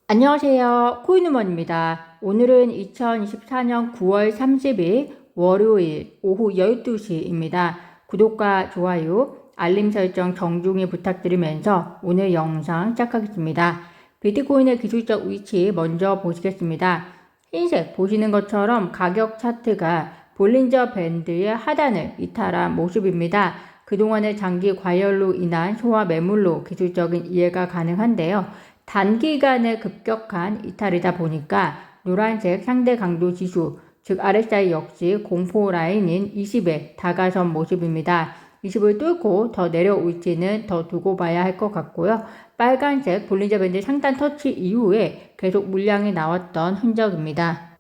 안녕하세요. 코인우먼입니다. 오늘은 2024년 9월 30일 월요일 오후 12시입니다. 구독과 좋아요, 알림 설정 정중히 부탁드리면서 오늘 영상 시작하겠습니다. 비트코인의 기술적 위치 먼저 보시겠습니다. 흰색 보시는 것처럼 가격 차트가 볼린저 밴드의 하단을 이탈한 모습입니다. 그동안의 장기 과열로 인한 소화 매물로 기술적인 이해가 가능한데요. 단기간에 급격한 이탈이다 보니까 노란색 상대 강도 지수, 즉 RSI 역시 공포 라인인 20에 다가선 모습입니다. 20을 뚫고 더 내려올지는 더 두고 봐야 할 것 같고요. 빨간색 볼린저 밴드 상단 터치 이후에 계속 물량이 나왔던 흔적입니다.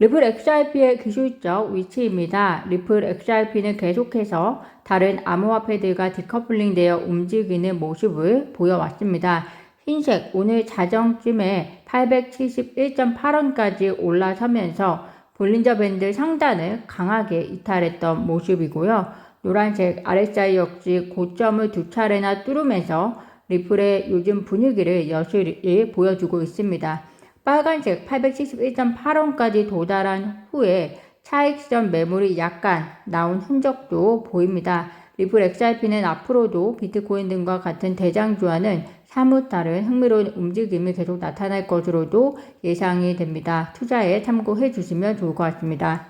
리플 XRP의 기술적 위치입니다. 리플 XRP는 계속해서 다른 암호화폐들과 디커플링 되어 움직이는 모습을 보여왔습니다. 흰색 오늘 자정쯤에 871.8원까지 올라서면서 볼린저 밴드 상단을 강하게 이탈했던 모습이고요. 노란색 RSI 역시 고점을 두 차례나 뚫으면서 리플의 요즘 분위기를 여실히 보여주고 있습니다. 빨간색 871.8원까지 도달한 후에 차익선 매물이 약간 나온 흔적도 보입니다. 리플 XRP는 앞으로도 비트코인 등과 같은 대장주와는 사뭇 다른 흥미로운 움직임이 계속 나타날 것으로도 예상이 됩니다. 투자에 참고해 주시면 좋을 것 같습니다.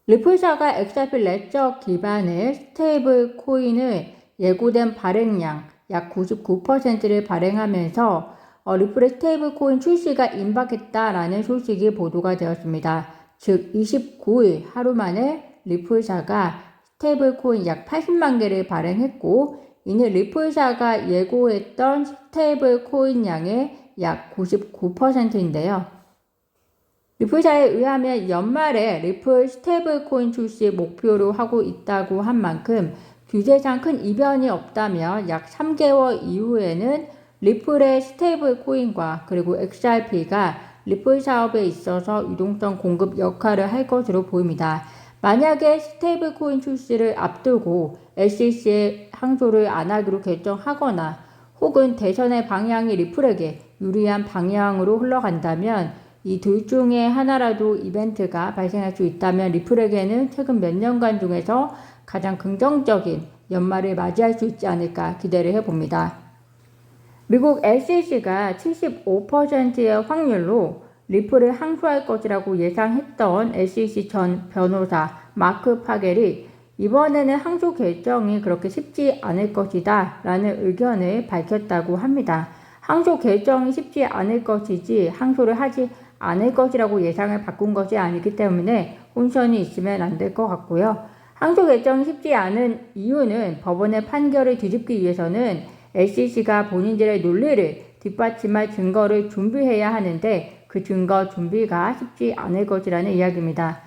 리플사가 XRP 레저 기반의 스테이블 코인을 예고된 발행량 약 99%를 발행하면서 리플의 스테이블 코인 출시가 임박했다라는 소식이 보도가 되었습니다. 즉 29일 하루 만에 리플사가 스테이블 코인 약 80만 개를 발행했고 이는 리플사가 예고했던 스테이블 코인 양의 약 99%인데요. 리플사에 의하면 연말에 리플 스테이블 코인 출시 목표로 하고 있다고 한 만큼 규제상 큰 이변이 없다면 약 3개월 이후에는 리플의 스테이블 코인과 그리고 XRP가 리플 사업에 있어서 유동성 공급 역할을 할 것으로 보입니다. 만약에 스테이블 코인 출시를 앞두고 SEC에 항소를 안 하기로 결정하거나 혹은 대선의 방향이 리플에게 유리한 방향으로 흘러간다면 이 둘 중에 하나라도 이벤트가 발생할 수 있다면 리플에게는 최근 몇 년간 중에서 가장 긍정적인 연말을 맞이할 수 있지 않을까 기대를 해봅니다. 미국 SEC가 75%의 확률로 리플을 항소할 것이라고 예상했던 SEC 전 변호사 마크 파겔이 이번에는 항소 결정이 그렇게 쉽지 않을 것이다 라는 의견을 밝혔다고 합니다. 항소 결정이 쉽지 않을 것이지 항소를 하지 않을 것이라고 예상을 바꾼 것이 아니기 때문에 혼선이 있으면 안 될 것 같고요. 항소 결정이 쉽지 않은 이유는 법원의 판결을 뒤집기 위해서는 SEC가 본인들의 논리를 뒷받침할 증거를 준비해야 하는데 그 증거 준비가 쉽지 않을 것이라는 이야기입니다.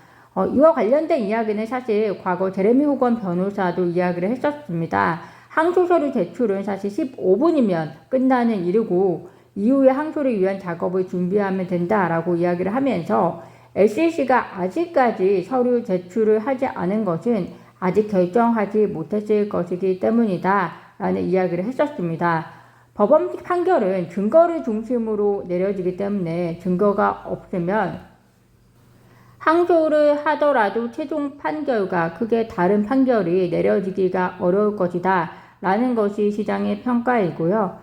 이와 관련된 이야기는 사실 과거 제레미 호건 변호사도 이야기를 했었습니다. 항소서류 제출은 사실 15분이면 끝나는 일이고 이후에 항소를 위한 작업을 준비하면 된다라고 이야기를 하면서 SEC가 아직까지 서류 제출을 하지 않은 것은 아직 결정하지 못했을 것이기 때문이다 라는 이야기를 했었습니다. 법원 판결은 증거를 중심으로 내려지기 때문에 증거가 없으면 항소를 하더라도 최종 판결과 크게 다른 판결이 내려지기가 어려울 것이다 라는 것이 시장의 평가이고요.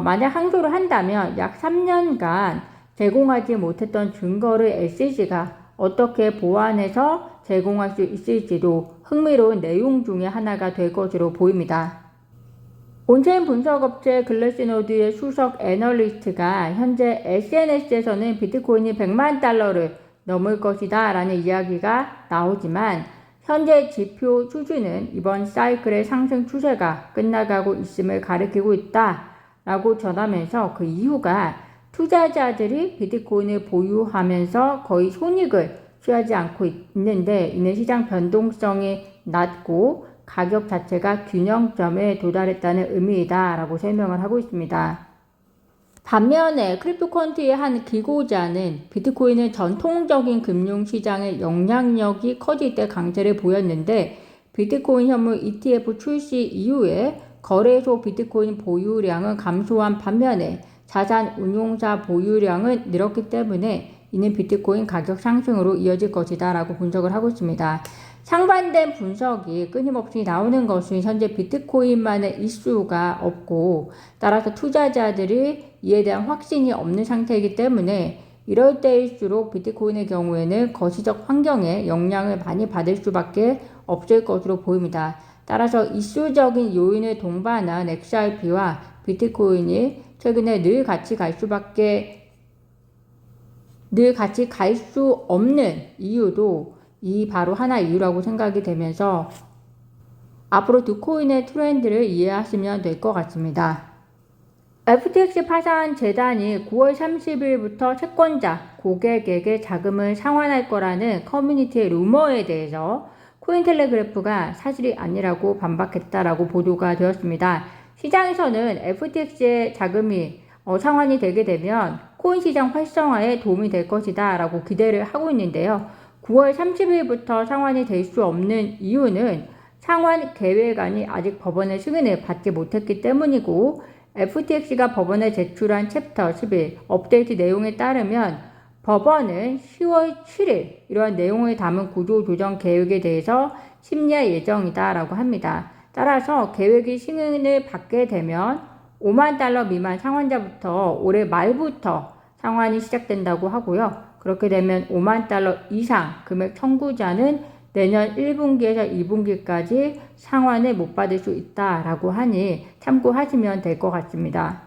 만약 항소를 한다면 약 3년간 제공하지 못했던 증거를 SEC가 어떻게 보완해서 제공할 수 있을지도 흥미로운 내용 중에 하나가 될 것으로 보입니다. 온체인 분석업체 글래스노드의 수석 애널리스트가 현재 SNS에서는 비트코인이 100만 달러를 넘을 것이다 라는 이야기가 나오지만 현재 지표 수준은 이번 사이클의 상승 추세가 끝나가고 있음을 가리키고 있다 라고 전하면서 그 이유가 투자자들이 비트코인을 보유하면서 거의 손익을 취하지 않고 있는데 이는 시장 변동성이 낮고 가격 자체가 균형점에 도달했다는 의미이다 라고 설명을 하고 있습니다. 반면에 크립토컨트의 한 기고자는 비트코인은 전통적인 금융시장의 영향력이 커질 때 강세를 보였는데 비트코인 현물 ETF 출시 이후에 거래소 비트코인 보유량은 감소한 반면에 자산 운용사 보유량은 늘었기 때문에 이는 비트코인 가격 상승으로 이어질 것이다 라고 분석을 하고 있습니다. 상반된 분석이 끊임없이 나오는 것은 현재 비트코인만의 이슈가 없고 따라서 투자자들이 이에 대한 확신이 없는 상태이기 때문에 이럴 때일수록 비트코인의 경우에는 거시적 환경에 영향을 많이 받을 수밖에 없을 것으로 보입니다. 따라서 이슈적인 요인을 동반한 XRP와 비트코인이 최근에 늘 같이 갈 수 없는 이유도 이 바로 하나 이유라고 생각이 되면서 앞으로 두 코인의 트렌드를 이해하시면 될 것 같습니다. FTX 파산 재단이 9월 30일부터 채권자, 고객에게 자금을 상환할 거라는 커뮤니티의 루머에 대해서 코인텔레그래프가 사실이 아니라고 반박했다라고 보도가 되었습니다. 시장에서는 FTX의 자금이 상환이 되게 되면 코인 시장 활성화에 도움이 될 것이다 라고 기대를 하고 있는데요. 9월 30일부터 상환이 될 수 없는 이유는 상환 계획안이 아직 법원의 승인을 받지 못했기 때문이고 FTX가 법원에 제출한 챕터 11 업데이트 내용에 따르면 법원은 10월 7일 이러한 내용을 담은 구조조정 계획에 대해서 심리할 예정이다 라고 합니다. 따라서 계획이 승인을 받게 되면 $50,000 미만 상환자부터 올해 말부터 상환이 시작된다고 하고요. 그렇게 되면 $50,000 이상 금액 청구자는 내년 1분기에서 2분기까지 상환을 못 받을 수 있다라고 하니 참고하시면 될 것 같습니다.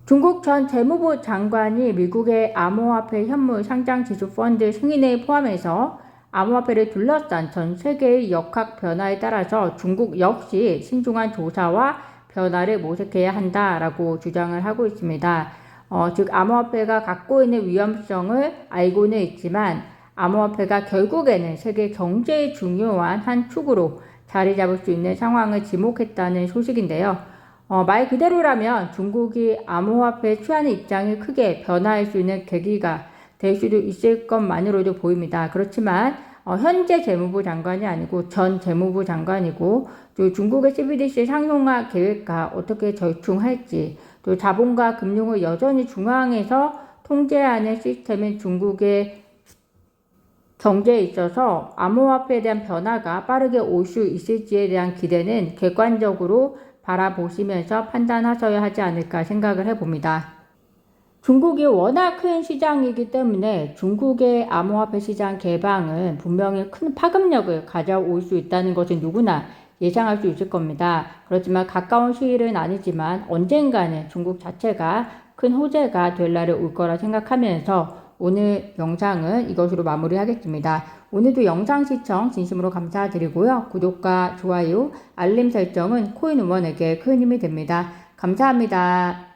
중국 전 재무부 장관이 미국의 암호화폐 현물 상장지수 펀드 승인을 포함해서 암호화폐를 둘러싼 전 세계의 역학 변화에 따라서 중국 역시 신중한 조사와 변화를 모색해야 한다라고 주장을 하고 있습니다. 즉 암호화폐가 갖고 있는 위험성을 알고는 있지만 암호화폐가 결국에는 세계 경제의 중요한 한 축으로 자리 잡을 수 있는 상황을 지목했다는 소식인데요. 말 그대로라면 중국이 암호화폐에 취하는 입장이 크게 변화할 수 있는 계기가 될 수도 있을 것만으로도 보입니다. 그렇지만 현재 재무부 장관이 아니고 전 재무부 장관이고 또 중국의 CBDC 상용화 계획과 어떻게 절충할지 또 자본과 금융을 여전히 중앙에서 통제하는 시스템인 중국의 경제에 있어서 암호화폐에 대한 변화가 빠르게 올 수 있을지에 대한 기대는 객관적으로 바라보시면서 판단하셔야 하지 않을까 생각을 해봅니다. 중국이 워낙 큰 시장이기 때문에 중국의 암호화폐 시장 개방은 분명히 큰 파급력을 가져올 수 있다는 것은 누구나 예상할 수 있을 겁니다. 그렇지만 가까운 시일은 아니지만 언젠가는 중국 자체가 큰 호재가 될 날이 올 거라 생각하면서 오늘 영상은 이것으로 마무리하겠습니다. 오늘도 영상 시청 진심으로 감사드리고요. 구독과 좋아요, 알림 설정은 코인우먼에게 큰 힘이 됩니다. 감사합니다.